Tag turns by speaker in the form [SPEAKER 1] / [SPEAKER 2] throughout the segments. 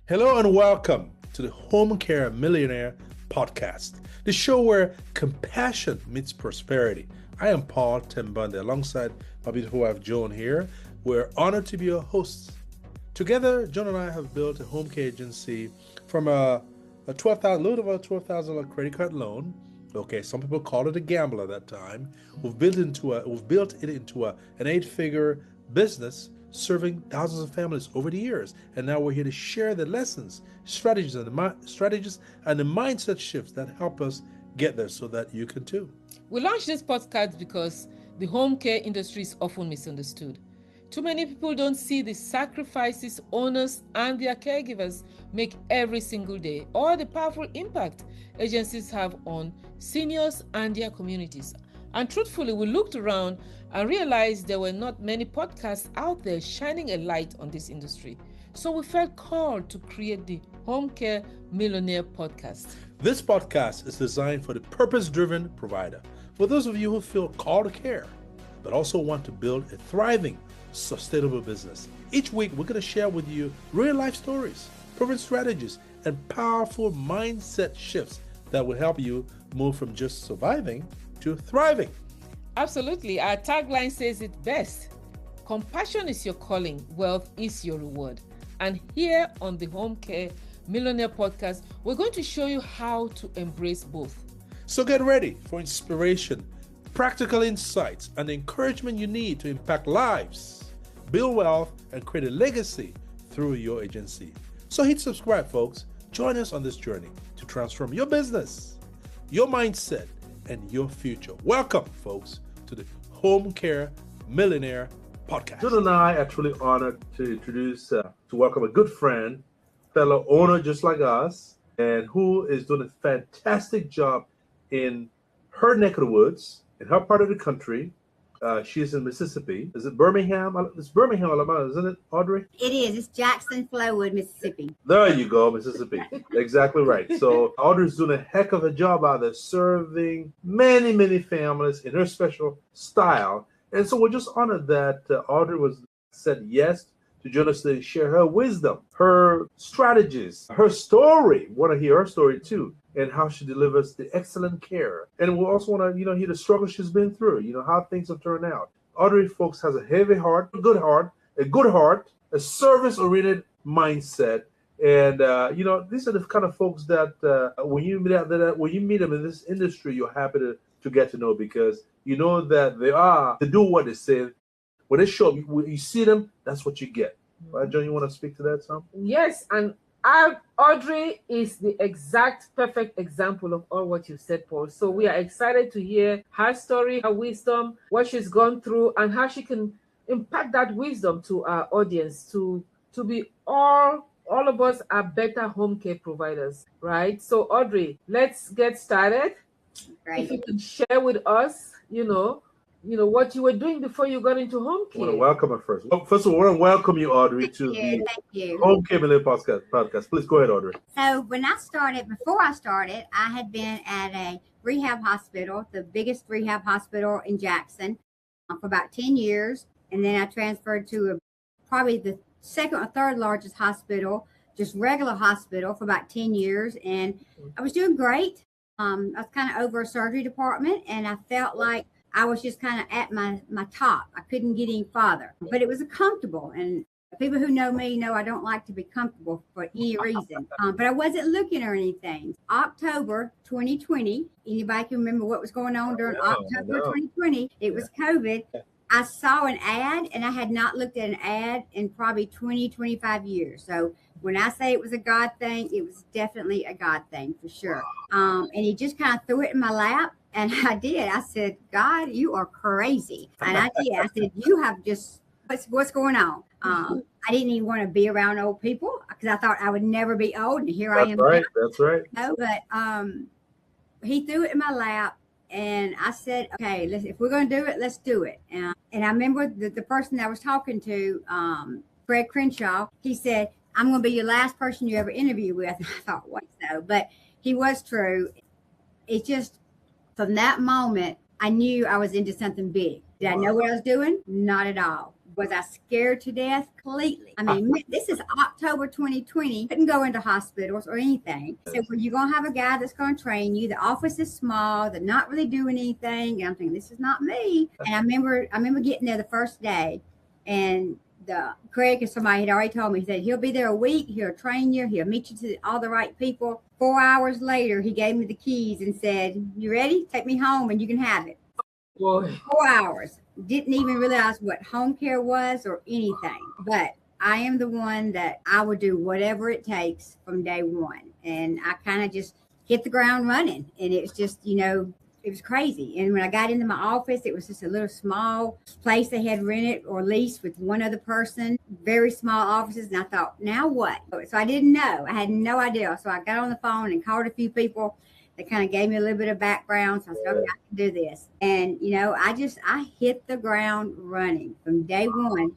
[SPEAKER 1] Hello and welcome to the Home Care Millionaire Podcast, the show where compassion meets prosperity. I am Paul Tembunde alongside my beautiful wife Joan here. We're honored to be your hosts. Together, Joan and I have built a home care agency from a little over $12,000 credit card loan. Okay, some people call it a gamble at that time. We've built it into an 8-figure business serving thousands of families over the years. And now we're here to share the lessons, strategies, and the mindset shifts that help us get there so that you can too.
[SPEAKER 2] We launched this podcast because the home care industry is often misunderstood. Too many people don't see the sacrifices owners and their caregivers make every single day, or the powerful impact agencies have on seniors and their communities. And truthfully, we looked around and realized there were not many podcasts out there shining a light on this industry. So we felt called to create the Home Care Millionaire Podcast.
[SPEAKER 1] This podcast is designed for the purpose-driven provider. For those of you who feel called to care, but also want to build a thriving, sustainable business. Each week, we're going to share with you real-life stories, proven strategies, and powerful mindset shifts that will help you move from just surviving to thriving.
[SPEAKER 2] Absolutely. Our tagline says it best. Compassion is your calling, wealth is your reward. And here on the Home Care Millionaire Podcast, we're going to show you how to embrace both.
[SPEAKER 1] So get ready for inspiration, practical insights, and the encouragement you need to impact lives, build wealth, and create a legacy through your agency. So hit subscribe, folks. Join us on this journey to transform your business, your mindset, and your future. Welcome, folks, to the Home Care Millionaire Podcast. Joan and I are truly honored to welcome a good friend, fellow owner just like us, and who is doing a fantastic job in her neck of the woods, in her part of the country. She's in Mississippi. Is it Birmingham? It's Birmingham, Alabama, isn't it, Audrey?
[SPEAKER 3] It is. It's Jackson, Flowood, Mississippi.
[SPEAKER 1] There you go, Mississippi. Exactly right. So Audrey's doing a heck of a job out there serving many, many families in her special style. And so we're just honored that Audrey said yes to join us to share her wisdom, her strategies, her story. We want to hear her story too, and how she delivers the excellent care. And we also want to, hear the struggle she's been through, how things have turned out. Audrey, folks, has a heavy heart, a good heart, a service-oriented mindset. And, these are the kind of folks that when you meet them in this industry, you're happy to get to know, because you know that they do what they say. When they show up, when you see them, that's what you get. Right, John, you want to speak to that some?
[SPEAKER 2] Yes, and Audrey is the exact perfect example of all what you said, Paul. So we are excited to hear her story, her wisdom, what she's gone through, and how she can impact that wisdom to our audience to be all of us are better home care providers, right? So Audrey, let's get started.
[SPEAKER 3] Right.
[SPEAKER 2] If you can share with us, what you were doing before you got into home care.
[SPEAKER 1] I want to welcome her first. Well, first of all, I want to welcome you, Audrey, to the Home Care Millionaire Podcast. Please go ahead, Audrey.
[SPEAKER 3] So before I started, I had been at a rehab hospital, the biggest rehab hospital in Jackson, for about 10 years. And then I transferred to probably the second or third largest hospital, just regular hospital, for about 10 years. And I was doing great. I was kind of over a surgery department, and I felt like I was just kind of at my top. I couldn't get any farther, but it was comfortable. And people who know me know I don't like to be comfortable for any reason. But I wasn't looking or anything. October 2020, anybody can remember what was going on during October 2020? It was COVID. I saw an ad, and I had not looked at an ad in probably 20, 25 years. So when I say it was a God thing, it was definitely a God thing for sure. And he just kind of threw it in my lap. And I did. I said, God, you are crazy. And I did. I said, you have just, what's going on? I didn't even want to be around old people because I thought I would never be old. And here I am.
[SPEAKER 1] That's right.
[SPEAKER 3] No, but he threw it in my lap. And I said, okay, if we're going to do it, let's do it. And I remember the person that I was talking to, Fred Crenshaw, he said, I'm going to be your last person you ever interview with. And I thought, what? So, but he was true. It just, from that moment, I knew I was into something big. Did I know what I was doing? Not at all. Was I scared to death? Completely. I mean, this is October 2020. Couldn't go into hospitals or anything. So, well, you're going to have a guy that's going to train you. The office is small. They're not really doing anything. And I'm thinking, this is not me. And I remember getting there the first day, and Craig and somebody had already told me, he said, he'll be there a week. He'll train you. He'll meet you to all the right people. 4 hours later, he gave me the keys and said, you ready? Take me home and you can have it.
[SPEAKER 2] Boy.
[SPEAKER 3] 4 hours. Didn't even realize what home care was or anything. But I am the one that I would do whatever it takes from day one. And I kind of just hit the ground running. And it was just, it was crazy. And when I got into my office, it was just a little small place they had rented or leased with one other person, very small offices. And I thought, now what? So I didn't know. I had no idea. So I got on the phone and called a few people. They kind of gave me a little bit of background. So I said, okay, I can do this. And, I hit the ground running from day one.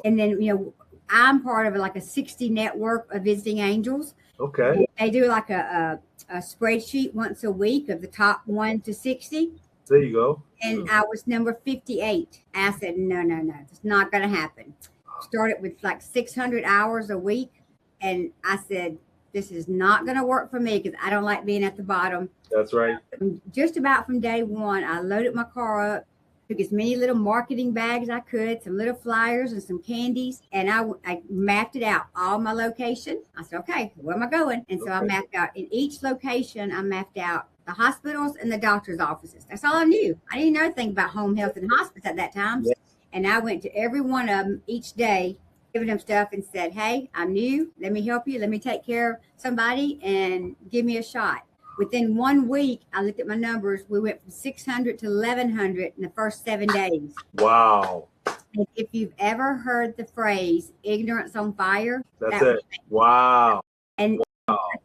[SPEAKER 3] And then, I'm part of like a 60 network of visiting angels.
[SPEAKER 1] Okay.
[SPEAKER 3] They do like a spreadsheet once a week of the top 1 to 60.
[SPEAKER 1] There you go.
[SPEAKER 3] And I was number 58. I said, no, it's not going to happen. Started with like 600 hours a week. And I said, this is not going to work for me because I don't like being at the bottom.
[SPEAKER 1] That's right.
[SPEAKER 3] Just about from day one, I loaded my car up, took as many little marketing bags I could, some little flyers and some candies, and I mapped it out, all my locations. I said, okay, where am I going? And so I mapped out in each location, I mapped out the hospitals and the doctor's offices. That's all I knew. I didn't know anything about home health and hospice at that time. Yeah. And I went to every one of them each day, giving them stuff and said, hey, I'm new. Let me help you. Let me take care of somebody and give me a shot. Within 1 week, I looked at my numbers. We went from 600 to 1,100 in the first 7 days.
[SPEAKER 1] Wow.
[SPEAKER 3] If you've ever heard the phrase ignorance on fire,
[SPEAKER 1] that's it. Wow.
[SPEAKER 3] And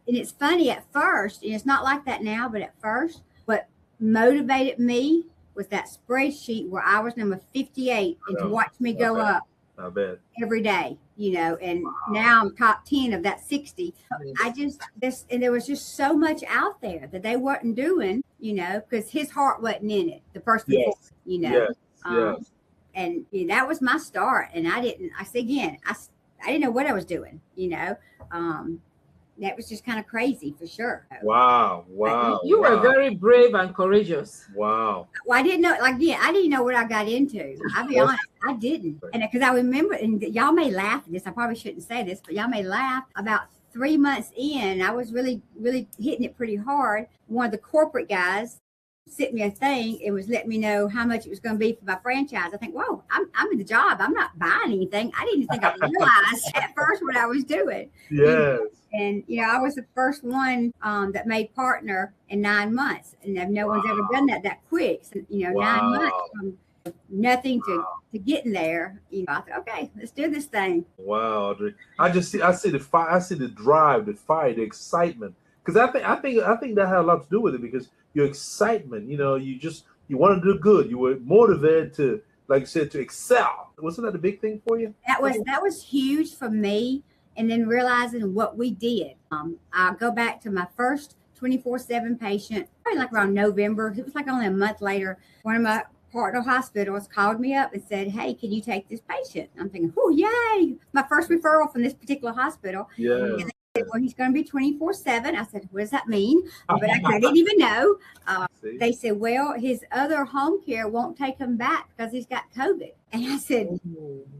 [SPEAKER 3] it's funny at first, and it's not like that now, but at first, what motivated me was that spreadsheet where I was number 58 and to watch me go up.
[SPEAKER 1] I bet.
[SPEAKER 3] Every day, and now I'm top 10 of that 60. And there was just so much out there that they weren't doing, because his heart wasn't in it. The person,
[SPEAKER 1] yes.
[SPEAKER 3] Yes.
[SPEAKER 1] Yes.
[SPEAKER 3] And that was my start. And I didn't know what I was doing, that was just kind of crazy for sure.
[SPEAKER 1] Wow.
[SPEAKER 2] You were very brave and courageous.
[SPEAKER 1] Wow.
[SPEAKER 3] Well, I didn't know, I didn't know what I got into. I'll be honest, I didn't. And because I remember, and y'all may laugh at this, I probably shouldn't say this, but y'all may laugh, about 3 months in, I was really, really hitting it pretty hard. One of the corporate guys sent me a thing. It was letting me know how much it was going to be for my franchise. I think, whoa, I'm in the job. I'm not buying anything. I didn't think I realized at first what I was doing.
[SPEAKER 1] Yes.
[SPEAKER 3] And, I was the first one that made partner in 9 months. And no one's ever done that quick. So, 9 months from nothing to getting there. I thought, okay, let's do this thing.
[SPEAKER 1] Wow, Audrey. I see the fire. I see the drive, the fire, the excitement. Because I think that had a lot to do with it, because your excitement, you want to do good. You were motivated to, like you said, to excel. Wasn't that a big thing for you?
[SPEAKER 3] That was huge for me. And then realizing what we did. I'll go back to my first 24/7 patient, probably like around November. It was like only a month later. One of my partner hospitals called me up and said, hey, can you take this patient? I'm thinking, oh, yay. My first referral from this particular hospital.
[SPEAKER 1] Yeah.
[SPEAKER 3] And they said, well, he's going to be 24/7. I said, what does that mean? But I didn't even know. They said, well, his other home care won't take him back because he's got COVID. And I said,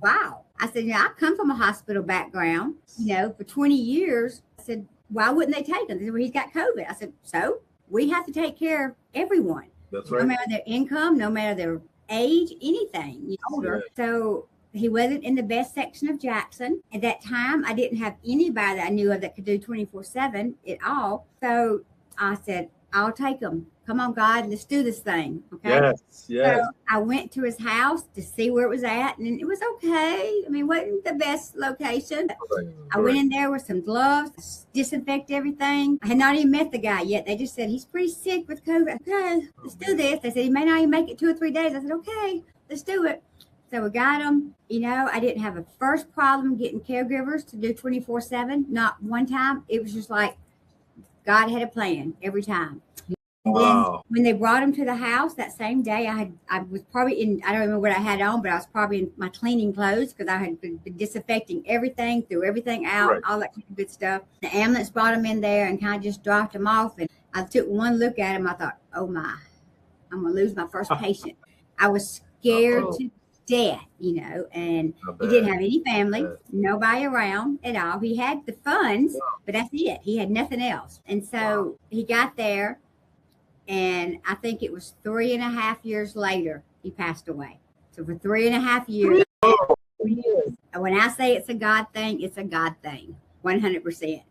[SPEAKER 3] wow. I said, I come from a hospital background, for 20 years. I said, why wouldn't they take him? They said, well, he's got COVID. I said, so we have to take care of everyone.
[SPEAKER 1] That's right.
[SPEAKER 3] No matter their income, no matter their age, anything, older. Yeah. So he wasn't in the best section of Jackson. At that time, I didn't have anybody that I knew of that could do 24/7 at all. So I said, I'll take him. Come on, God, let's do this thing. Okay.
[SPEAKER 1] Yes.
[SPEAKER 3] So I went to his house to see where it was at, and it was okay. I mean, it wasn't the best location. Right. I went in there with some gloves, disinfect everything. I had not even met the guy yet. They just said, he's pretty sick with COVID. Okay, let's do this. They said, he may not even make it 2 or 3 days. I said, okay, let's do it. So we got him. I didn't have a first problem getting caregivers to do 24/7. Not one time. It was just like God had a plan every time. And
[SPEAKER 1] Wow.
[SPEAKER 3] then when they brought him to the house that same day, I was probably in, I don't remember what I had on, but I was probably in my cleaning clothes because I had been disinfecting everything, threw everything out,
[SPEAKER 1] Right.
[SPEAKER 3] all that kind of good stuff. The ambulance brought him in there and kind of just dropped him off. And I took one look at him. I thought, oh my, I'm going to lose my first patient. I was scared to death, and he didn't have any family, nobody around at all. He had the funds, but that's it. He had nothing else. And so he got there, and I think it was 3.5 years later, he passed away. So for 3.5 years, when I say it's a God thing, it's a God thing, 100%.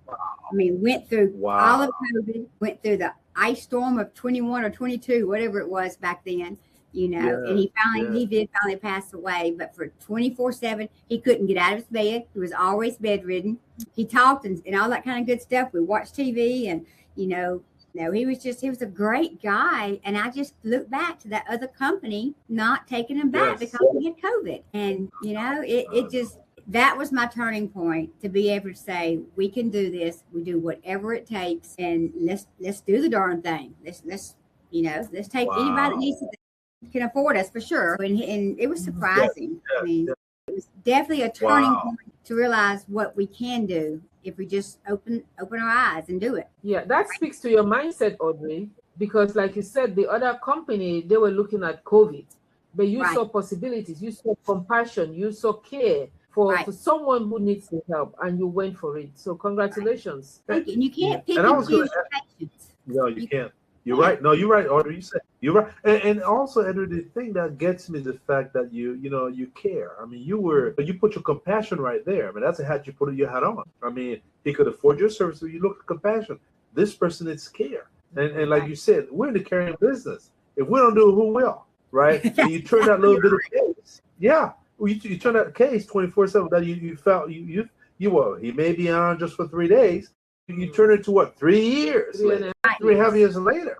[SPEAKER 3] I mean, went through all of COVID, went through the ice storm of 21 or 22, whatever it was back then, and he did finally pass away. But for 24/7, he couldn't get out of his bed. He was always bedridden. He talked and all that kind of good stuff. We watched TV and, he was a great guy. And I just look back to that other company not taking him back because he had COVID. And, that was my turning point to be able to say, we can do this. We do whatever it takes, and let's do the darn thing. Let's take anybody that needs it, can afford us for sure. And it was surprising. I mean, it was definitely a turning point to realize what we can do if we just open our eyes and do it.
[SPEAKER 4] Yeah, that speaks to your mindset, Audrey, because like you said, the other company, they were looking at COVID, but you saw possibilities, you saw compassion, you saw care for someone who needs the help, and you went for it. So congratulations.
[SPEAKER 3] Thank you. And you can't pick and choose your patients.
[SPEAKER 1] No, you can't. You're right. No, you're right, Audrey. You're right. And also, Andrew, the thing that gets me is the fact that you care. I mean, you put your compassion right there. I mean, that's a hat you put your hat on. I mean, he could afford your service, so you look at compassion. This person needs care. And like you said, we're in the caring business. If we don't do it, who will? Right? And you turn that little bit of case. Yeah. You turn that case 24/7 that you felt he may be on just for 3 days. You turn it to what, 3 years? 3.5 years later.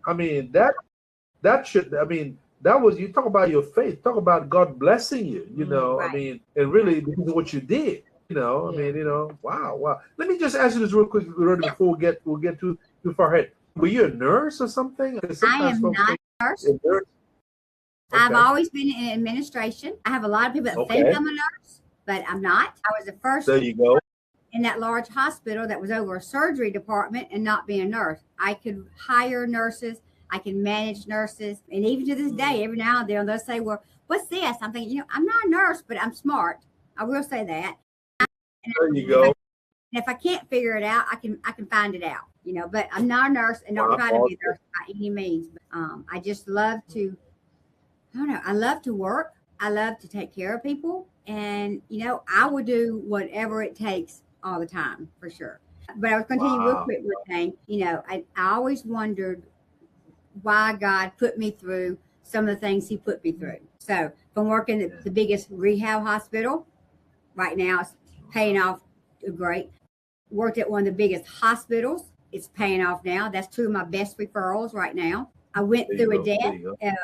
[SPEAKER 1] I mean, that was, you talk about your faith, talk about God blessing you, I mean, and really because of what you did, I mean, wow. Let me just ask you this real quick before we'll get too far ahead. Were you a nurse or something?
[SPEAKER 3] I am not a nurse. Okay. I've always been in administration. I have a lot of people that think I'm a nurse, but I'm not. I was the first in that large hospital that was over a surgery department and not being a nurse. I could hire nurses. I can manage nurses. And even to this day, every now and then they'll say, well, what's this? I'm thinking, I'm not a nurse, but I'm smart. I will say that.
[SPEAKER 1] There you go.
[SPEAKER 3] And if I can't figure it out, I can find it out, but I'm not a nurse and don't try to be a nurse by any means. But, I just love to, I love to work. I love to take care of people. And, I will do whatever it takes all the time, for sure. But I was going to tell you real quick one thing. I always wondered why God put me through some of the things he put me through. So from working at the biggest rehab hospital, right now it's paying off great. Worked at one of the biggest hospitals. It's paying off now. That's two of my best referrals right now. I went through a death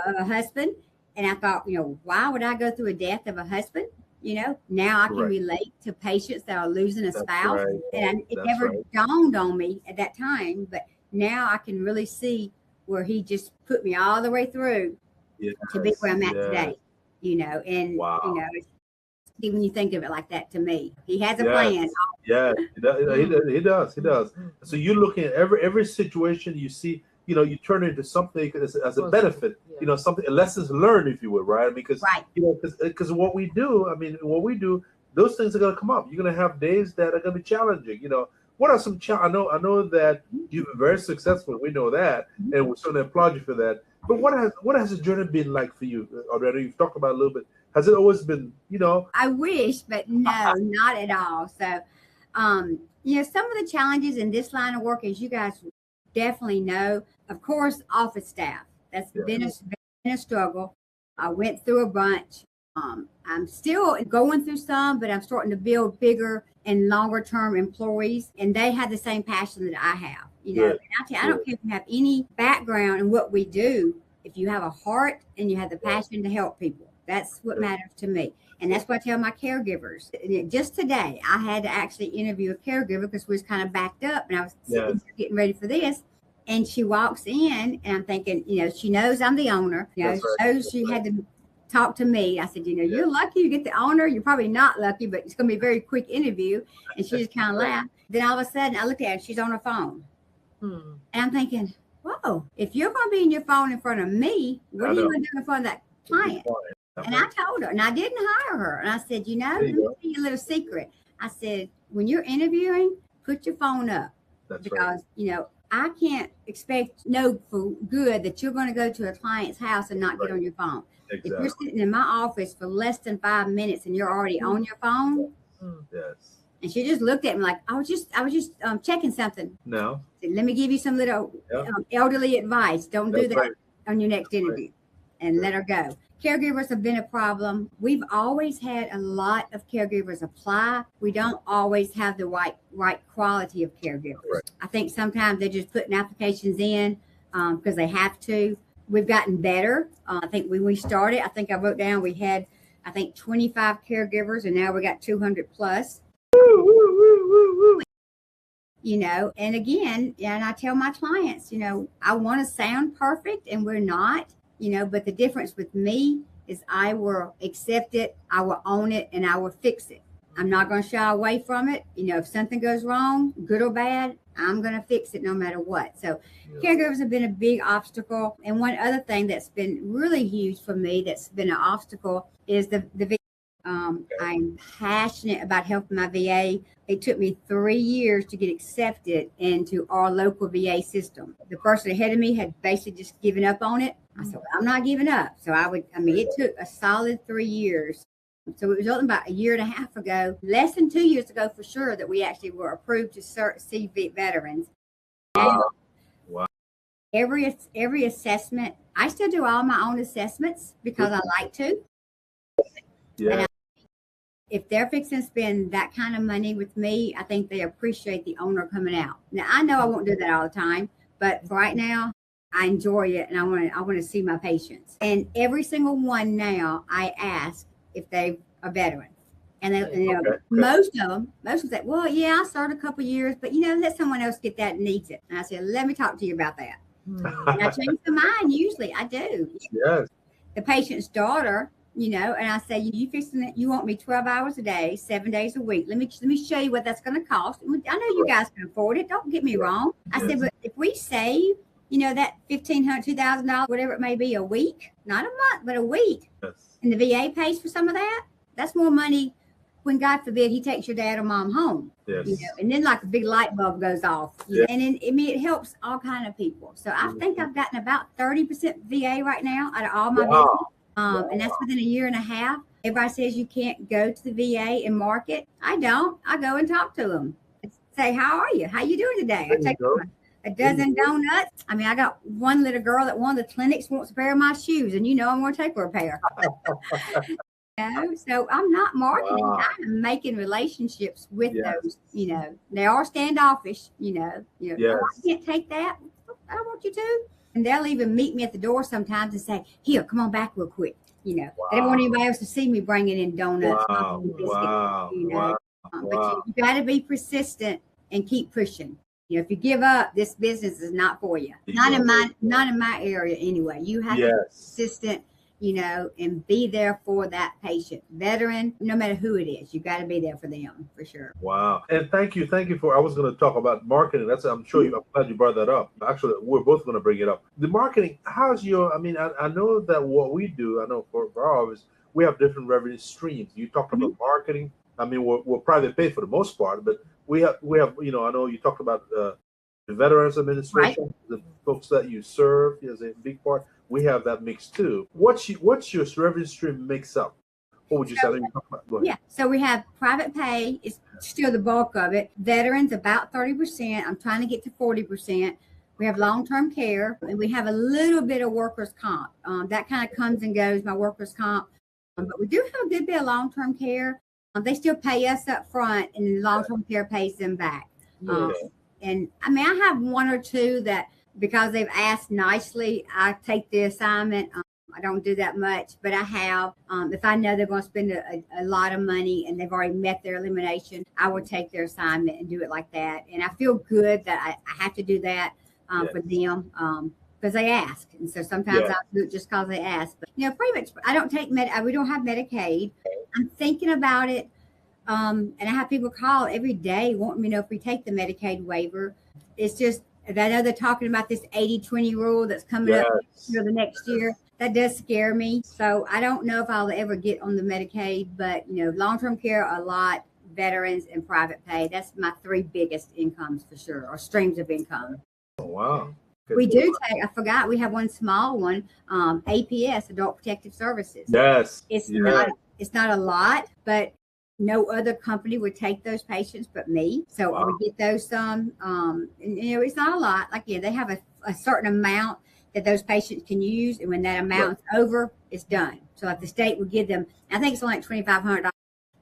[SPEAKER 3] of a husband. And I thought, why would I go through a death of a husband? Now I can relate to patients that are losing a spouse. And it never dawned on me at that time. But now I can really see where he just put me all the way through to be where I'm at today. And, when you think of it like that, to me, he has a plan.
[SPEAKER 1] Yeah, he does. So you're looking at every situation you see, you turn it into something as a benefit, something, lessons learned, if you would, right? Because, because what we do, those things are going to come up. You're going to have days that are going to be challenging. What are some I know that you've been very successful. We know that, and we certainly applaud you for that. But what has the journey been like for you, Audrey? You've talked about it a little bit. Has it always been,
[SPEAKER 3] I wish, but no, not at all. So, some of the challenges in this line of work, as you guys definitely know, of course, office staff. That's been a struggle. I went through a bunch. I'm still going through some, but I'm starting to build bigger and longer term employees, and they have the same passion that I have. And I don't care if you have any background in what we do. If you have a heart and you have the passion to help people, that's what matters to me. And that's what I tell my caregivers. Just today, I had to actually interview a caregiver because we was kind of backed up, and I was getting ready for this. And she walks in, and I'm thinking, she knows I'm the owner. She knows she had to talk to me. I said, you're lucky you get the owner. You're probably not lucky, but it's going to be a very quick interview. And she just kind of laughed. Then all of a sudden, I looked at her. She's on her phone. And I'm thinking, whoa, if you're going to be in your phone in front of me, what are you going to do in front of that client? And I told her, and I didn't hire her. And I said, let me tell you a little secret. I said, when you're interviewing, put your phone up. Because, I can't expect for good that you're going to go to a client's house and not get on your phone. Exactly. If you're sitting in my office for less than 5 minutes and you're already on your phone.
[SPEAKER 1] Yes.
[SPEAKER 3] And she just looked at me like, I was just checking something.
[SPEAKER 1] No.
[SPEAKER 3] Said, let me give you some little elderly advice. Don't do that on your next interview. And let her go. Caregivers have been a problem. We've always had a lot of caregivers apply. We don't always have the right quality of caregivers. Right. I think sometimes they're just putting applications in because they have to. We've gotten better. I think when we started, I think I wrote down we had, 25 caregivers, and now we got 200 plus. And again, and I tell my clients, I want to sound perfect, and we're not. But the difference with me is I will accept it, I will own it, and I will fix it. I'm not going to shy away from it. If something goes wrong, good or bad, I'm going to fix it no matter what. So caregivers have been a big obstacle. And one other thing that's been really huge for me that's been an obstacle is the VA. I'm passionate about helping my VA. It took me 3 years to get accepted into our local VA system. The person ahead of me had basically just given up on it. I said, well, I'm not giving up. So it took a solid 3 years. So it was only about a year and a half ago, less than 2 years ago for sure, that we actually were approved to see veterans.
[SPEAKER 1] Wow.
[SPEAKER 3] Every assessment, I still do all my own assessments because I like to.
[SPEAKER 1] Yeah.
[SPEAKER 3] If they're fixing to spend that kind of money with me, I think they appreciate the owner coming out. Now, I know I won't do that all the time, but right now, I enjoy it, and I want to see my patients. And every single one now, I ask if they are veterans. And most of them say, well, yeah, I started a couple of years, but let someone else get that needs it. And I said, let me talk to you about that. And I change their mind. Usually, I do.
[SPEAKER 1] Yes.
[SPEAKER 3] The patient's daughter. And I say, you fixing it? You want me 12 hours a day, 7 days a week? Let me show you what that's going to cost. I know you guys can afford it. Don't get me wrong. I said, but if we save, that $1,500, $2,000, whatever it may be, a week, not a month, but a week, and the VA pays for some of that, that's more money when, God forbid, he takes your dad or mom home.
[SPEAKER 1] Yes.
[SPEAKER 3] And then like a big light bulb goes off. And then, it helps all kind of people. So I think I've gotten about 30% VA right now out of all my business. And that's within a year and a half. Everybody says you can't go to the VA and market. I don't. I go and talk to them. Say, how are you? How you doing today? I take a dozen donuts. I got one little girl at one of the clinics wants a pair of my shoes, and I'm going to take her a pair. So I'm not marketing. I'm making relationships with those. They are standoffish. Yes. I can't take that. I don't want you to. And they'll even meet me at the door sometimes and say, here, come on back real quick. They don't want anybody else to see me bringing in donuts.
[SPEAKER 1] Wow.
[SPEAKER 3] But you got to be persistent and keep pushing. If you give up, this business is not for you. Not in my area anyway. You have to be persistent, and be there for that patient. Veteran, no matter who it is, you got to be there for them for sure.
[SPEAKER 1] Wow. And thank you for, I was going to talk about marketing. I'm glad you brought that up. Actually, we're both going to bring it up. The marketing, how's your, I know that what we do, I know for our office, we have different revenue streams. You talked about marketing. We're private pay for the most part, but we have, I know you talked about the Veterans Administration, the folks that you serve is a big part. We have that mix too. What's your revenue stream mix up? What would you say? Go ahead.
[SPEAKER 3] Yeah. So we have private pay is still the bulk of it. Veterans about 30%. I'm trying to get to 40%. We have long-term care, and we have a little bit of workers' comp. That kind of comes and goes, my workers' comp. But we do have a good bit of long-term care. They still pay us up front, and then long-term care pays them back. And I have one or two that, because they've asked nicely, I take the assignment. I don't do that much, but I have. If I know they're going to spend a lot of money and they've already met their elimination, I will take their assignment and do it like that. And I feel good that I have to do that. for them because they ask. And so sometimes I'll do it just because they ask. But, pretty much I don't take we don't have Medicaid. I'm thinking about it. And I have people call every day wanting me to know if we take the Medicaid waiver. It's just, I know they're talking about this 80-20 rule that's coming up the next year. That does scare me. So I don't know if I'll ever get on the Medicaid, but, long-term care, a lot, veterans, and private pay. That's my 3 biggest incomes for sure, or streams of income.
[SPEAKER 1] Oh, wow.
[SPEAKER 3] We do take, I forgot, we have one small one, APS, Adult Protective Services.
[SPEAKER 1] Yes.
[SPEAKER 3] It's not a lot, but no other company would take those patients but me. So we get those some, and, it's not a lot. Like, they have a certain amount that those patients can use. And when that amount's over, it's done. So if the state would give them, I think it's only like $2,500,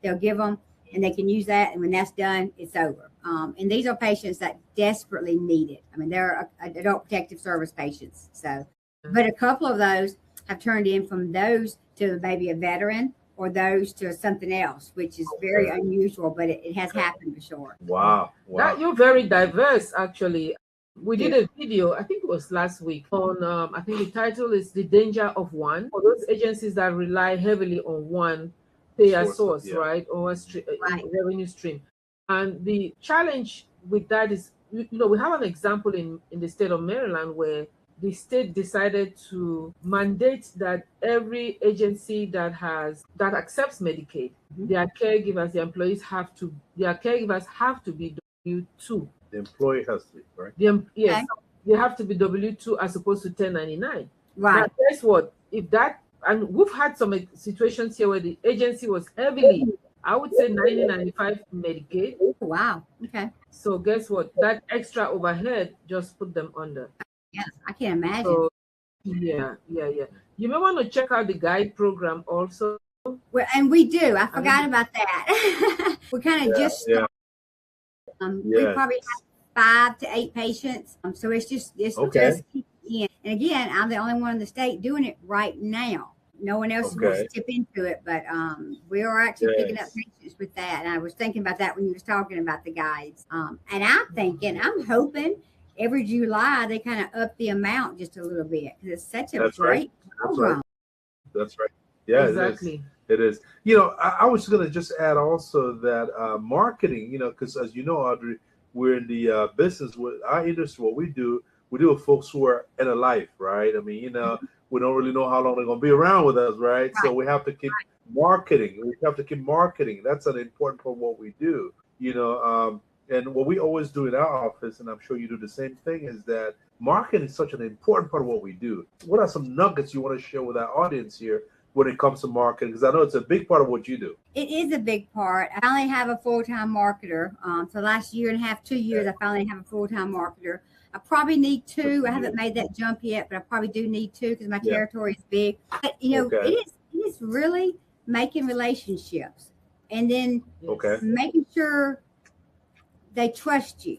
[SPEAKER 3] they'll give them and they can use that. And when that's done, it's over. And these are patients that desperately need it. I mean, they're adult protective service patients. So, but a couple of those have turned in from those to maybe a veteran or those to something else, which is very unusual, but it has happened for sure.
[SPEAKER 1] Wow.
[SPEAKER 4] You're very diverse, actually. We did a video, I think it was last week, on, I think the title is The Danger of One, for those agencies that rely heavily on one payer source, right, or revenue stream. And the challenge with that is, we have an example in the state of Maryland where the state decided to mandate that every agency that accepts Medicaid, their caregivers, their employees their caregivers have to be W-2.
[SPEAKER 1] The employee has to be, right?
[SPEAKER 4] Yes, they have to be W-2 as opposed to 1099.
[SPEAKER 3] Right.
[SPEAKER 4] Now, guess what? And we've had some situations here where the agency was heavily, I would say 90-95 Medicaid.
[SPEAKER 3] Wow. Okay.
[SPEAKER 4] So guess what? That extra overhead just put them under.
[SPEAKER 3] Yeah, I can't imagine.
[SPEAKER 4] So, yeah. You may want to check out the guide program also.
[SPEAKER 3] Well, and we do. I forgot about that. We kind of just started. We probably have 5 to 8 patients. So it's just keep in. And again, I'm the only one in the state doing it right now. No one else wants to tip into it, but we are actually picking up patients with that. And I was thinking about that when you was talking about the guides. And I'm hoping every July they kind of up the amount just a little bit because it's such a great program.
[SPEAKER 1] That's right. Yeah,
[SPEAKER 4] exactly.
[SPEAKER 1] It is. I was going to just add also that marketing, because as you know, Audrey, we're in the business with our industry. What we do with folks who are in a life, right? I mean, we don't really know how long they're going to be around with us, right? So we have to keep marketing. That's an important part of what we do, and what we always do in our office, and I'm sure you do the same thing, is that marketing is such an important part of what we do. What are some nuggets you want to share with our audience here when it comes to marketing? Because I know it's a big part of what you do.
[SPEAKER 3] It is a big part. I finally have a full-time marketer. For the last year and a half, 2 years, I finally have a full-time marketer. I probably need 2. I haven't made that jump yet, but I probably do need 2 because my territory is big. But, it is really making relationships and then making sure they trust you.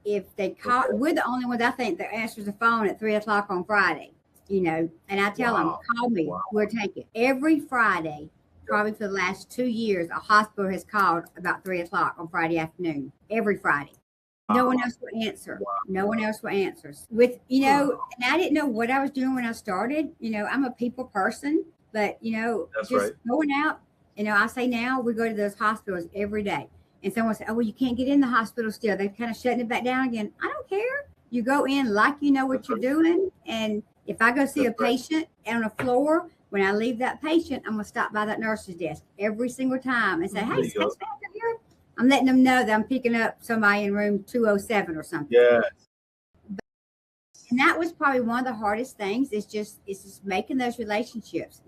[SPEAKER 3] If they call, we're the only ones I think that answers the phone at 3:00 on Friday. And I tell them, call me. We'll take it every Friday. Probably for the last 2 years, a hospital has called about 3:00 on Friday afternoon. Every Friday. No one else will answer. No one else will answer. With and I didn't know what I was doing when I started. I'm a people person, but going out. I say now we go to those hospitals every day. And someone said, "Oh, well, you can't get in the hospital still. They're kind of shutting it back down again." I don't care. You go in like you know what you're doing. And if I go see a patient on a floor, when I leave that patient, I'm going to stop by that nurse's desk every single time and say, "Hey, stay back here." I'm letting them know that I'm picking up somebody in room 207 or something.
[SPEAKER 1] Yes.
[SPEAKER 3] And that was probably one of the hardest things is just making those relationships,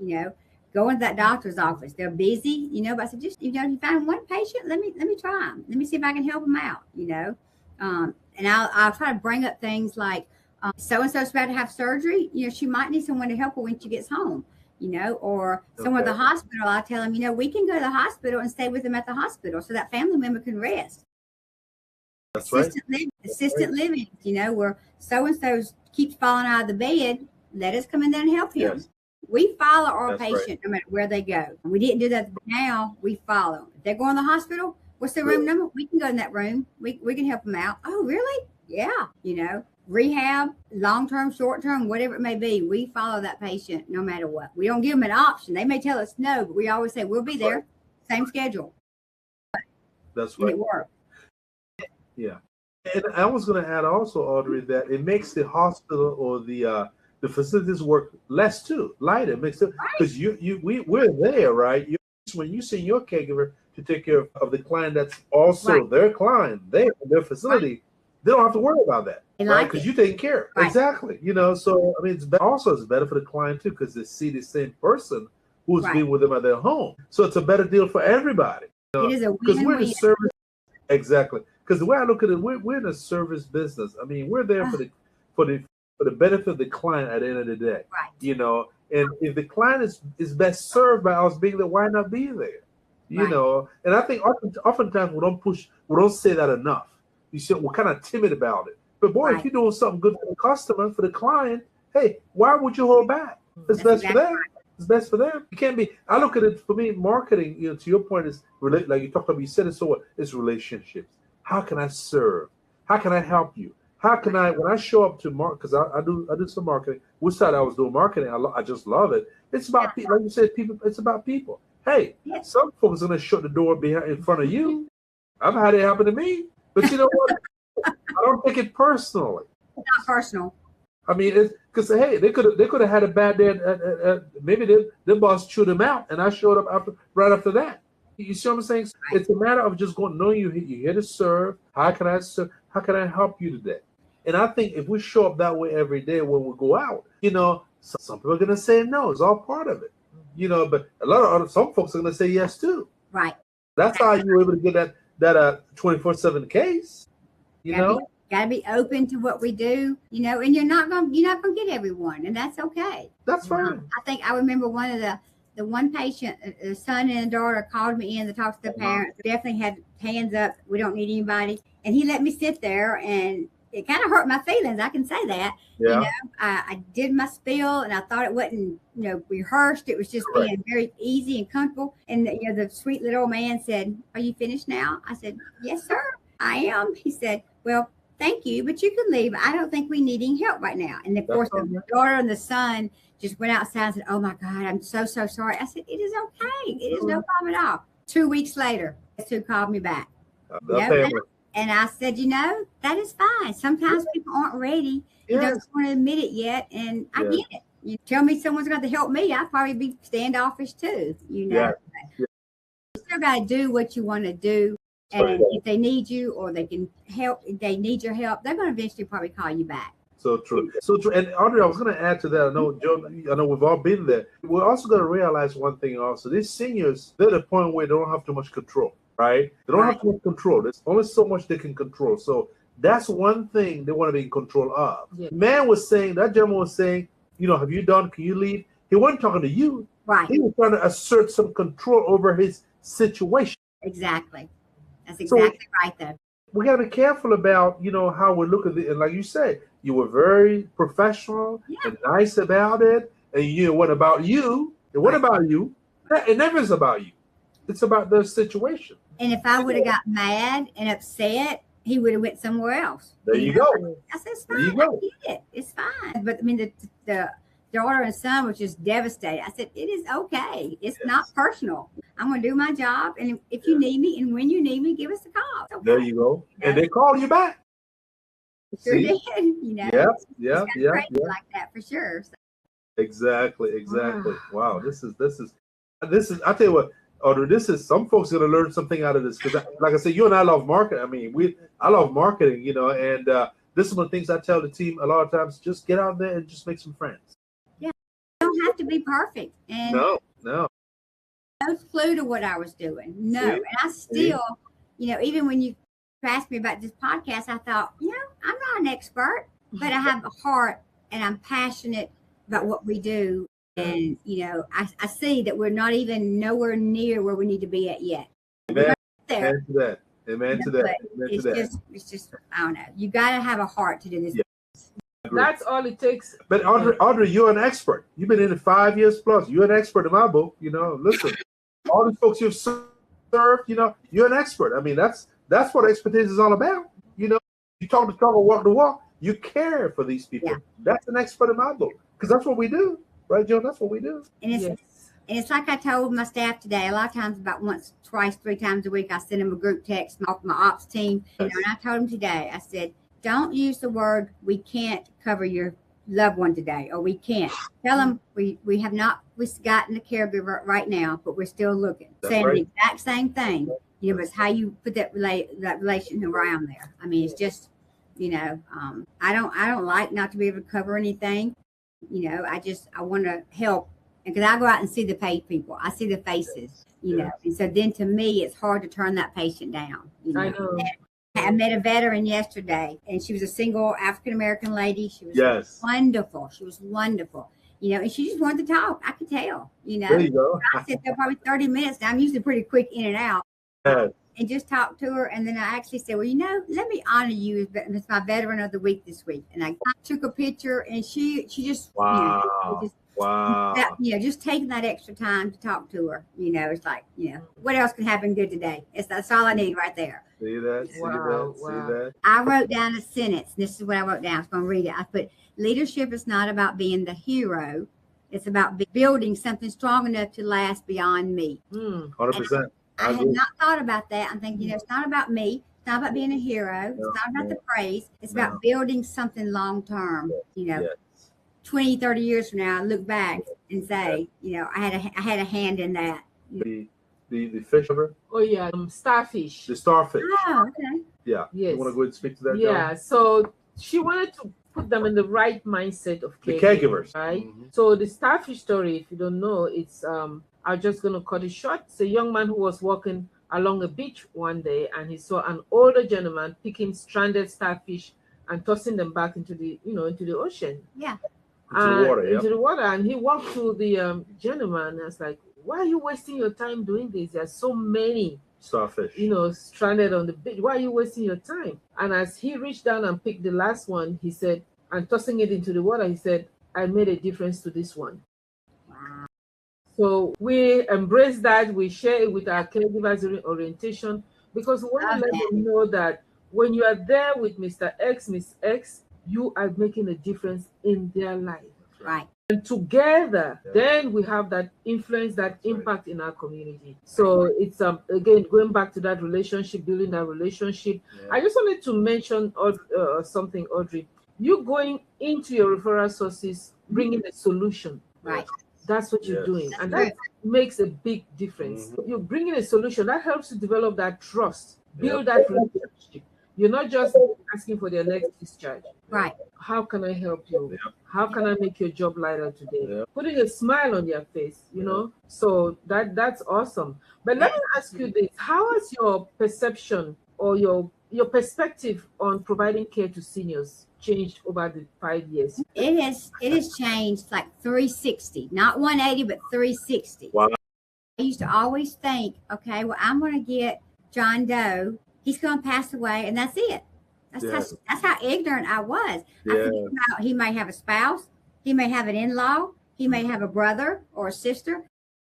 [SPEAKER 3] going to that doctor's office. They're busy, but I said, just, if you find one patient, let me try them. Let me see if I can help them out, and I'll try to bring up things like so-and-so's about to have surgery. She might need someone to help her when she gets home, or someone at the hospital. I'll tell them, we can go to the hospital and stay with them at the hospital so that family member can rest.
[SPEAKER 1] That's
[SPEAKER 3] Assistant living, where so-and-so keeps falling out of the bed. Let us come in there and help him.
[SPEAKER 1] Yes.
[SPEAKER 3] We follow our patient no matter where they go. We didn't do that, but now we follow. If they're going to the hospital, what's their room number? We can go in that room. We can help them out. Oh, really? Yeah. rehab, long-term, short-term, whatever it may be, we follow that patient no matter what. We don't give them an option. They may tell us no, but we always say, we'll be there, same schedule.
[SPEAKER 1] That's right.
[SPEAKER 3] And it worked.
[SPEAKER 1] Yeah. And I was going to add also, Audrey, that it makes the hospital or the facilities work less too, lighter. It makes it, because we're there, right? When you see your caregiver to take care of the client that's also their client, their facility, they don't have to worry about that, right? Because you're taking care. Exactly. So I mean, it's better for the client too, because they see the same person who's been with them at their home. So it's a better deal for everybody.
[SPEAKER 3] It is a win-win.
[SPEAKER 1] Because we're in the service. Exactly. Because the way I look at it, we're in a service business. I mean, we're there for the benefit of the client at the end of the day.
[SPEAKER 3] Right.
[SPEAKER 1] And if the client is best served by us being there, why not be there? And I think oftentimes we don't say that enough. You see, we're kind of timid about it. But boy, if you're doing something good for the customer, for the client, hey, why would you hold back? It's best for them. It's best for them. You can't be. I look at it, for me, marketing. To your point, is like you talked about. You said it so well. It's relationships. How can I serve? How can I help you? How can I, when I show up to market, because I do some marketing. Which side I was doing marketing, I just love it. It's about people, like you said, people. It's about people. Hey, some folks are gonna shut the door in front of you. I've had it happen to me, but you know what? I don't take it personally.
[SPEAKER 3] It's not personal.
[SPEAKER 1] I mean, it's because hey, they could have had a bad day. Maybe their boss chewed them out, and I showed up right after that. You see what I'm saying? It's a matter of just going, knowing you're here to serve. How can I serve? How can I help you today? And I think if we show up that way every day when we go out, some people are going to say no. It's all part of it, But some folks are going to say yes too.
[SPEAKER 3] Right.
[SPEAKER 1] That's how you were able to get that 24/7 case.
[SPEAKER 3] Gotta be open to what we do, and you're not gonna get everyone, and that's okay.
[SPEAKER 1] That's fine.
[SPEAKER 3] I remember one of the one patient, the son and the daughter called me in to talk to the parents. Definitely had hands up. We don't need anybody, and he let me sit there, and it kind of hurt my feelings. I can say that.
[SPEAKER 1] Yeah.
[SPEAKER 3] I did my spiel, and I thought it wasn't rehearsed. It was just being very easy and comfortable. And the sweet little old man said, "Are you finished now?" I said, "Yes, sir, I am." He said, "Well, thank you, but you can leave. I don't think we need any help right now." And of course, the daughter and the son just went outside and said, "Oh my God, I'm so sorry." I said, "It is okay. It is no problem at all." 2 weeks later, guess who called me back? And I said, that is fine. Sometimes people aren't ready. They don't want to admit it yet, and I get it. You tell me someone's going to help me, I'd probably be standoffish too. You still got to do what you want to do. And if they need you or they can help, if they need your help, they're going to eventually probably call you back.
[SPEAKER 1] So true. And Audrey, I was going to add to that. I know, Joe, we've all been there. We're also going to realize one thing also. These seniors, they're at a point where they don't have too much control, right? They don't have too much control. There's only so much they can control. So that's one thing they want to be in control of. Yeah. That gentleman was saying, have you done, can you leave? He wasn't talking to you.
[SPEAKER 3] Right.
[SPEAKER 1] He was trying to assert some control over his situation.
[SPEAKER 3] Exactly. That's exactly right, though.
[SPEAKER 1] We got to be careful about, how we look at it. And like you said, you were very professional and nice about it. And what about you? It wasn't about you. It never is about you. It's about the situation.
[SPEAKER 3] And if I would have got mad and upset, he would have went somewhere else.
[SPEAKER 1] There you go.
[SPEAKER 3] I said, it's fine. I get it. It's fine. But I mean, the daughter and son was just devastated. I said, it is okay. It's not personal. I'm going to do my job. And if you need me and when you need me, give us a call. Okay.
[SPEAKER 1] There you go. And they call you back.
[SPEAKER 3] Sure did.
[SPEAKER 1] Yeah.
[SPEAKER 3] Like that for sure. So.
[SPEAKER 1] Exactly. Wow. This is, I tell you what, Audrey, some folks are going to learn something out of this. Because like I said, you and I love marketing. I mean, I love marketing, and this is one of the things I tell the team a lot of times, just get out there and just make some friends.
[SPEAKER 3] Yeah. You don't have to be perfect. And
[SPEAKER 1] no.
[SPEAKER 3] No clue to what I was doing. No. See? And I still, even when you asked me about this podcast, I thought, I'm not an expert, but I have a heart and I'm passionate about what we do. And, I see that we're not even nowhere near where we need to be at yet.
[SPEAKER 1] Amen to that. Amen to that.
[SPEAKER 3] It's just, I don't know. You got to have a heart to do this.
[SPEAKER 1] Yeah.
[SPEAKER 4] That's all it takes.
[SPEAKER 1] But Audrey, you're an expert. You've been in it 5 years plus. You're an expert in my book. Listen, all the folks you've served, you're an expert. I mean, that's what expertise is all about. You talk the talk and walk the walk. You care for these people.
[SPEAKER 3] Yeah.
[SPEAKER 1] That's an expert in my book, because that's what we do, right, Joan? That's what we do.
[SPEAKER 3] And it's like I told my staff today. A lot of times, about once, twice, 3 times a week, I send them a group text off my ops team. And I told them today, I said, don't use the word "we can't cover your loved one today," or "we can't." Tell them we have not gotten a caregiver right now, but we're still looking. Saying the exact same thing. But it's how you put that relation around there. I mean, it's just, I don't like not to be able to cover anything. I want to help, because I go out and see the paid people. I see the faces, and so then to me, it's hard to turn that patient down.
[SPEAKER 4] I know.
[SPEAKER 3] I met a veteran yesterday, and she was a single African-American lady. She was wonderful. She was wonderful. And she just wanted to talk. I could tell,
[SPEAKER 1] There you go.
[SPEAKER 3] I sit there probably 30 minutes. Now I'm usually pretty quick in and out.
[SPEAKER 1] Yes.
[SPEAKER 3] And just talk to her. And then I actually said, well, let me honor you as my veteran of the week this week. And I took a picture, and she just,
[SPEAKER 1] wow.
[SPEAKER 3] Just taking that extra time to talk to her, it's like, what else can happen good today? That's all I need right there.
[SPEAKER 1] See that? See that?
[SPEAKER 3] I wrote down a sentence. This is what I wrote down. I was going to read it. I put, leadership is not about being the hero. It's about building something strong enough to last beyond me.
[SPEAKER 1] 100%.
[SPEAKER 3] I had not thought about that. I'm thinking, it's not about me. It's not about being a hero. It's not about the praise. It's about building something long term. 20, 30 years from now, I look back and say, I had a hand in that.
[SPEAKER 1] The fish over?
[SPEAKER 4] Oh yeah, starfish.
[SPEAKER 1] The starfish.
[SPEAKER 3] Oh, okay.
[SPEAKER 1] Yeah.
[SPEAKER 4] Yes.
[SPEAKER 1] You want to go ahead and speak to that?
[SPEAKER 4] Yeah.
[SPEAKER 1] John?
[SPEAKER 4] So she wanted to put them in the right mindset of
[SPEAKER 1] the caregivers,
[SPEAKER 4] right?
[SPEAKER 1] Mm-hmm.
[SPEAKER 4] So the starfish story, if you don't know, it's I'm just gonna cut it short. It's a young man who was walking along a beach one day, and he saw an older gentleman picking stranded starfish and tossing them back into the ocean.
[SPEAKER 3] Yeah.
[SPEAKER 4] Into the water. And he walked to the gentleman and was like, why are you wasting your time doing this? There's so many
[SPEAKER 1] starfish,
[SPEAKER 4] stranded on the beach. Why are you wasting your time? And as he reached down and picked the last one, he said, and tossing it into the water, he said, I made a difference to this one.
[SPEAKER 3] Wow.
[SPEAKER 4] So we embrace that. We share it with our caregivers during orientation, because we want to let them know that when you are there with Mr. X, Miss X, you are making a difference in their life.
[SPEAKER 3] Right.
[SPEAKER 4] And together, then we have that influence, that impact in our community. So it's again going back to that relationship, building that relationship. Yeah. I just wanted to mention something, Audrey. You going into your referral sources, bringing a solution.
[SPEAKER 3] Right.
[SPEAKER 4] That's what you're doing, and that makes a big difference. Mm-hmm. You're bringing a solution that helps to develop that trust, build that relationship. You're not just asking for their next discharge.
[SPEAKER 3] Right.
[SPEAKER 4] How can I help you? Yeah. How can I make your job lighter today? Yeah. Putting a smile on their face, So that's awesome. But let me ask you this: how has your perception or your perspective on providing care to seniors changed over the 5 years?
[SPEAKER 3] It has changed like 360, not 180, but 360.
[SPEAKER 1] Wow.
[SPEAKER 3] I used to always think, okay, well, I'm going to get John Doe. He's going to pass away, and that's it. That's how ignorant I was. I think about, he may have a spouse, he may have an in-law, he may have a brother or a sister.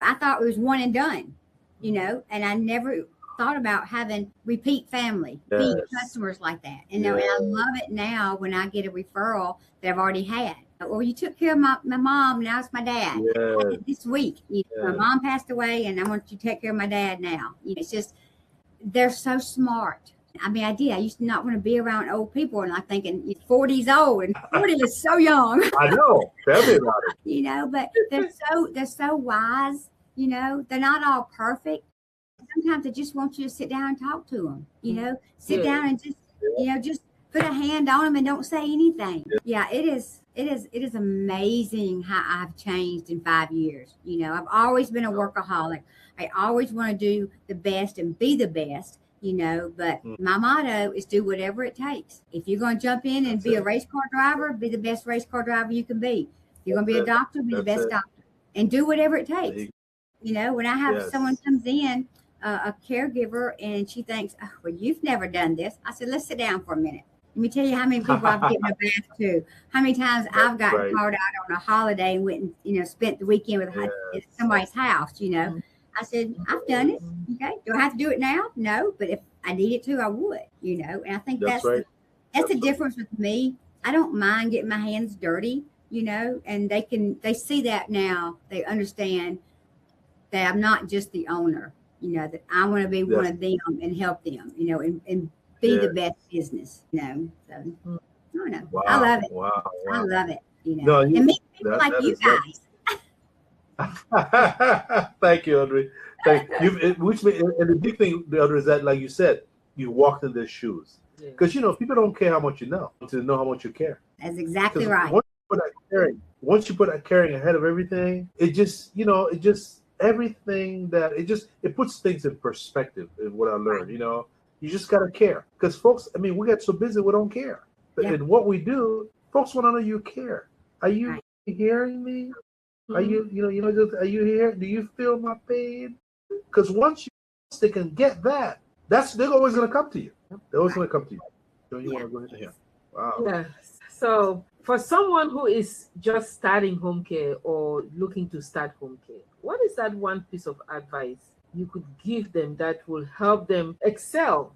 [SPEAKER 3] I thought it was one and done, and I never thought about having repeat family, repeat customers like that. And I love it now when I get a referral that I've already had. Well, you took care of my mom, now it's my dad. This week, my mom passed away, and I want you to take care of my dad now. It's just, they're so smart. I mean, I used to not want to be around old people, and I'm thinking 40's old, and 40 is so young.
[SPEAKER 1] I know. Tell me about it.
[SPEAKER 3] But they're so wise. They're not all perfect. Sometimes I just want you to sit down and talk to them. Sit down and just just put a hand on them and don't say anything. It is amazing how I've changed in 5 years. I've always been a workaholic. I always want to do the best and be the best. But my motto is do whatever it takes. If you're going to jump in and be a race car driver, be the best race car driver you can be. If you're going to be a doctor, be the best doctor, and do whatever it takes. When I have someone comes in, a caregiver, and she thinks, oh, well, you've never done this. I said, let's sit down for a minute. Let me tell you how many people I've given a bath to. How many times I've gotten called out on a holiday and went and spent the weekend with at somebody's house. I said, I've done it. Okay. Do I have to do it now? No. But if I needed to, I would, and I think that's the difference with me I don't mind getting my hands dirty, and they see that now. They understand that I'm not just the owner, that I want to be one of them and help them, and be the best business, So I don't know.
[SPEAKER 1] Wow.
[SPEAKER 3] I love it.
[SPEAKER 1] Wow.
[SPEAKER 3] I love it,
[SPEAKER 1] No,
[SPEAKER 3] and meet people like you guys.
[SPEAKER 1] Thank you, Audrey. Thank you. And the big thing, the other is that, like you said, you walked in their shoes. Because people don't care how much you know until they know how much you care.
[SPEAKER 3] That's exactly right.
[SPEAKER 1] Once you put that caring ahead of everything, it puts things in perspective. Is what I learned. You just gotta care. Because folks, we get so busy we don't care. But in what we do, folks want to know you care. Are you hearing me? Are you are you here? Do you feel my pain? Because once they can get that, they're always going to come to you. They're always going to come to you. Don't you want to go ahead and hear? Wow.
[SPEAKER 4] Yeah. So for someone who is just starting home care or looking to start home care, what is that one piece of advice you could give them that will help them excel,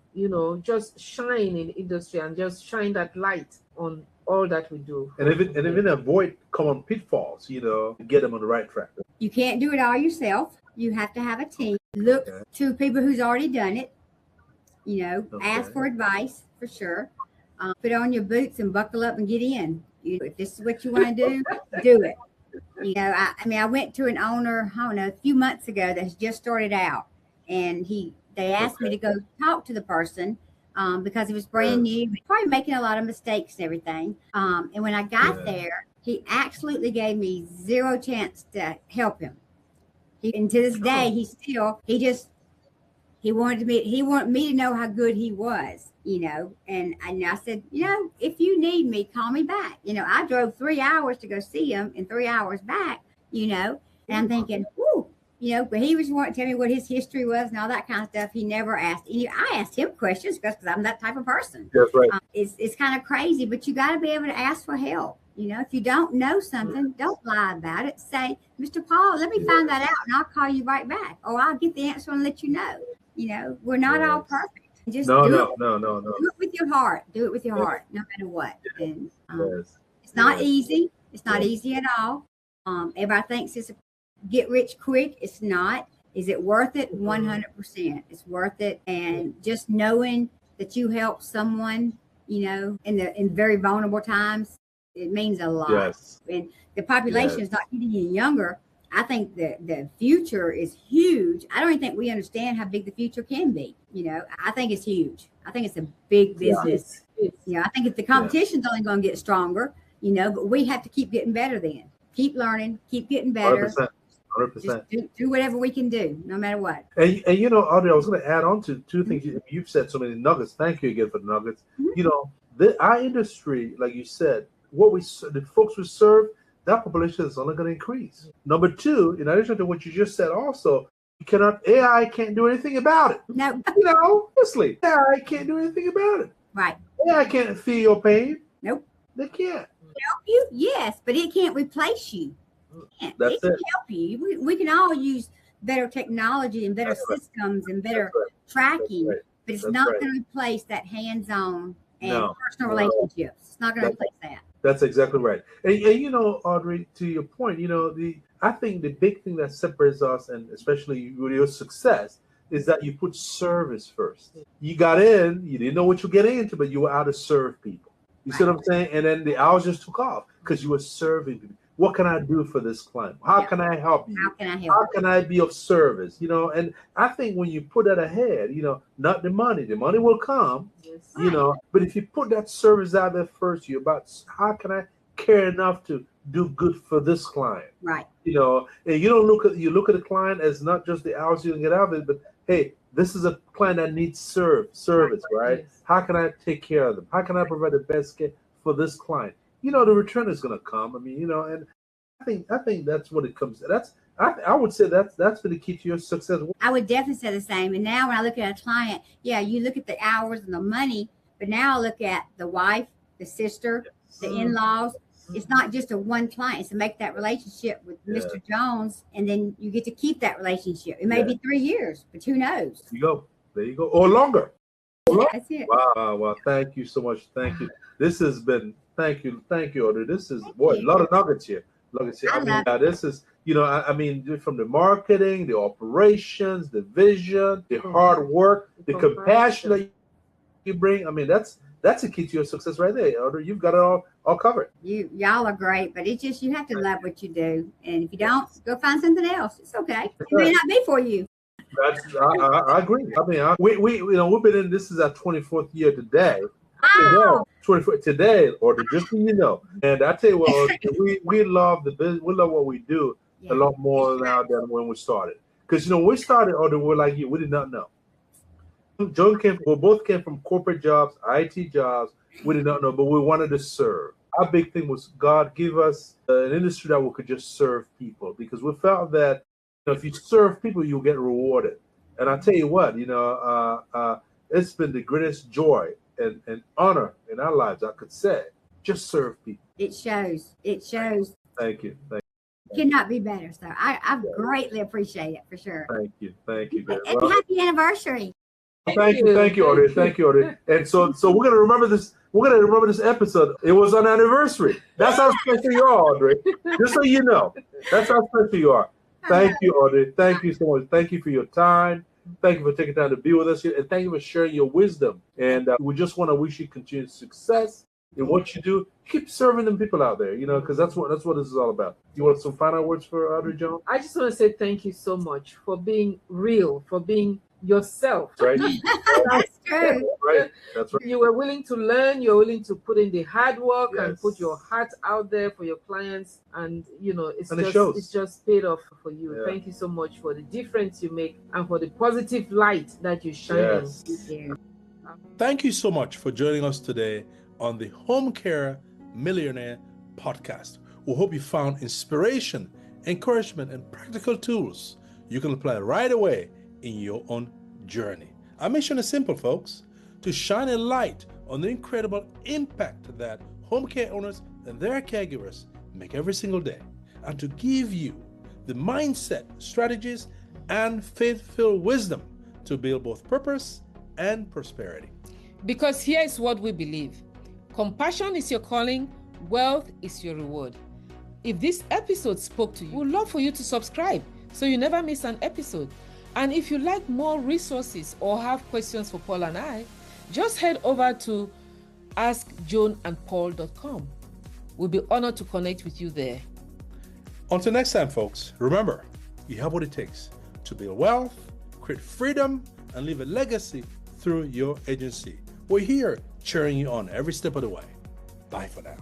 [SPEAKER 4] just shine in the industry and just shine that light on all that we do?
[SPEAKER 1] And even avoid common pitfalls, get them on the right track.
[SPEAKER 3] You can't do it all yourself. You have to have a team. Look to people who's already done it. Ask for advice for sure. Put on your boots and buckle up and get in. If this is what you want to do it. I went to an owner, a few months ago that's just started out, and they asked me to go talk to the person because he was brand new, probably making a lot of mistakes and everything. And when I got there, he absolutely gave me zero chance to help him. And to this day, he wanted me to know how good he was, and I said, if you need me, call me back. I drove 3 hours to go see him and 3 hours back, and I'm thinking, but he was wanting to tell me what his history was and all that kind of stuff. He never asked I asked him questions because I'm that type of person.
[SPEAKER 1] That's right.
[SPEAKER 3] It's kind of crazy, but you got to be able to ask for help. If you don't know something, don't lie about it. Say, Mr. Paul, let me find that out and I'll call you right back. Or I'll get the answer and let you know. We're not all perfect. Just do it with your heart. Do it with your heart, no matter what. And it's not easy. It's not easy at all. Everybody thinks it's a get rich quick. It's not. Is it worth it? 100%. It's worth it. And just knowing that you help someone, in very vulnerable times, it means a lot.
[SPEAKER 1] Yes.
[SPEAKER 3] And the population is not getting any younger. I think the future is huge. I don't even think we understand how big the future can be. I think it's huge. I think it's a big business. I think the competition's only going to get stronger, but we have to keep getting better then. Keep learning, keep getting better.
[SPEAKER 1] 100%.
[SPEAKER 3] Just do whatever we can do, no matter what.
[SPEAKER 1] And Audrey, I was going to add on to two things. You've said so many nuggets. Thank you again for the nuggets. Our industry, like you said, the folks we serve, that population is only going to increase. Number two, in addition to what you just said, also, AI can't do anything about it.
[SPEAKER 3] No.
[SPEAKER 1] Honestly, AI can't do anything about it.
[SPEAKER 3] Right.
[SPEAKER 1] AI can't feel your pain.
[SPEAKER 3] Nope.
[SPEAKER 1] They can't.
[SPEAKER 3] Help you? Yes, but it can't replace you. It can help you. We can all use better technology and better systems and better tracking, but it's not going to replace that hands-on and personal relationships. It's not going to replace that.
[SPEAKER 1] That's exactly right. And Audrey, to your point, I think the big thing that separates us, and especially with your success, is that you put service first. You got in, you didn't know what you were getting into, but you were out to serve people. You see what I'm saying? And then the hours just took off because you were serving people. What can I do for this client? How can I help you?
[SPEAKER 3] How can I help?
[SPEAKER 1] How can I be of service? And I think when you put that ahead, not the money will come, but if you put that service out there first, you're about how can I care enough to do good for this client?
[SPEAKER 3] Right.
[SPEAKER 1] And you don't look at the client as not just the hours you can get out of it, but hey, this is a client that needs service, right? Yes. How can I take care of them? How can I provide the best care for this client? The return is going to come. And I think that's what it comes to. I would say that's been the key to your success.
[SPEAKER 3] I would definitely say the same. And now when I look at a client, you look at the hours and the money, but now I look at the wife, the sister, the in-laws. It's not just a one client. It's to make that relationship with Mr. Jones, and then you get to keep that relationship. It may be 3 years, but who knows?
[SPEAKER 1] There you go. Or longer.
[SPEAKER 3] That's it.
[SPEAKER 1] Wow. Thank you so much. Thank you. This has been Thank you, Audrey. This is a lot of nuggets here. This is, I mean, from the marketing, the operations, the vision, the hard work, the compassion that you bring. I mean, that's the key to your success right there, Audrey. You've got it all covered.
[SPEAKER 3] Y'all are great, but it's just you have to love what you do, and if you don't, go find something else. It's okay. It may not be for you.
[SPEAKER 1] I agree. I mean, we've been in. This is our 24th year today.
[SPEAKER 3] Wow.
[SPEAKER 1] 24 today, Audrey, just so you know. And I tell you what, Audrey, we love the business. We love what we do a lot more now than when we started. Because when we started, Audrey, we're like you. We did not know. We both came from corporate jobs, IT jobs. We did not know, but we wanted to serve. Our big thing was God give us an industry that we could just serve people, because we felt that if you serve people, you'll get rewarded. And I tell you what, it's been the greatest joy and honor in our lives, I could say. Just serve people.
[SPEAKER 3] It shows.
[SPEAKER 1] Thank you.
[SPEAKER 3] Cannot be better. So I greatly appreciate it, for sure.
[SPEAKER 1] Thank you.
[SPEAKER 3] And happy anniversary.
[SPEAKER 1] Thank you, Audrey. And so we're gonna remember this. We're gonna remember this episode. It was an anniversary. That's how special you are, Audrey. Just so you know, that's how special you are. Thank you, Audrey. Thank you so much. Thank you for your time. Thank you for taking time to be with us here, and thank you for sharing your wisdom. And we just want to wish you continued success in what you do. Keep serving them people out there, because that's what this is all about. You want some final words for Audrey Jones?
[SPEAKER 4] I just want to say thank you so much for being real, for being yourself.
[SPEAKER 1] Right.
[SPEAKER 3] That's true.
[SPEAKER 1] That's right.
[SPEAKER 4] You were willing to learn. You're willing to put in the hard work and put your heart out there for your clients, and it's just paid off for you. Yeah. Thank you so much for the difference you make and for the positive light that you shine.
[SPEAKER 1] Yes.
[SPEAKER 5] Thank you so much for joining us today on the Home Care Millionaire Podcast. We hope you found inspiration, encouragement, and practical tools you can apply right away in your own journey. Our mission is simple, folks: to shine a light on the incredible impact that home care owners and their caregivers make every single day, and to give you the mindset, strategies, and faith-filled wisdom to build both purpose and prosperity.
[SPEAKER 2] Because here is what we believe: compassion is your calling, wealth is your reward. If this episode spoke to you, we'd love for you to subscribe so you never miss an episode. And if you like more resources or have questions for Paul and I, just head over to askjoanandpaul.com. We'll be honored to connect with you there.
[SPEAKER 5] Until next time, folks, remember, you have what it takes to build wealth, create freedom, and leave a legacy through your agency. We're here cheering you on every step of the way. Bye for now.